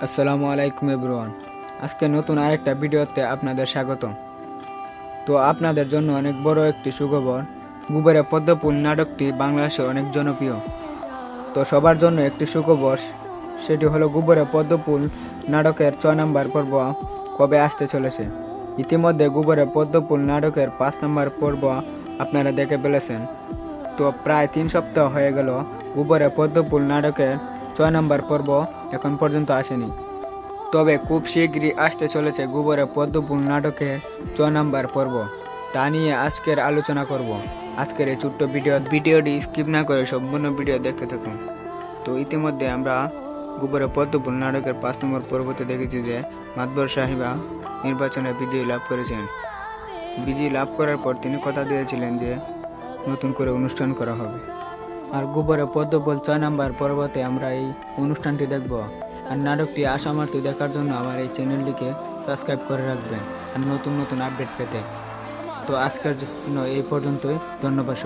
আসসালামু আলাইকুম এভরিওয়ান। আজকে নতুন আরেকটা ভিডিওতে আপনাদের স্বাগতম। তো আপনাদের জন্য অনেক বড় একটি সুখবর। গুবরে পদ্মফুল নাটকটি বাংলাদেশে অনেক জনপ্রিয়। তো সবার জন্য একটি সুখবর, সেটি হলো গুবরে পদ্মফুল নাটকের 6 নম্বর পর্ব কবে আসতে চলেছে। ইতিমধ্যে গুবরে পদ্মফুল নাটকের 5 নম্বর পর্ব আপনারা দেখে ফেলেছেন। তো প্রায় 3 সপ্তাহ হয়ে গেল গুবরে পদ্মফুল নাটকের 6 নম্বর পর্ব এখন পর্যন্ত আসেনি। তবে খুব শীঘ্রই আসতে চলেছে গুবরে পদ্মফুল নাটকের 6 নম্বর পর্ব। তা নিয়ে আজকের আলোচনা করব। আজকের এই ছোট্ট ভিডিওটি স্কিপ না করে সম্পূর্ণ ভিডিও দেখতে থাকুন। তো ইতিমধ্যে আমরা গুবরে পদ্মফুল নাটকের 5 নম্বর পর্বতে দেখেছি যে মাতবর সাহেবা নির্বাচনে বিজয়ী লাভ করেছেন। বিজয়ী লাভ করার পর তিনি কথা দিয়েছিলেন যে নতুন করে অনুষ্ঠান করা হবে। আর গুবরে পদ্মফুল 6 নম্বর পর্বতে আমরা এই অনুষ্ঠানটি দেখব। আর নাটকটি আসামার্থী দেখার জন্য আমার এই চ্যানেলটিকে সাবস্ক্রাইব করে রাখবেন আর নতুন নতুন আপডেট পেতে। তো আজকের জন্য এই পর্যন্তই, ধন্যবাদ।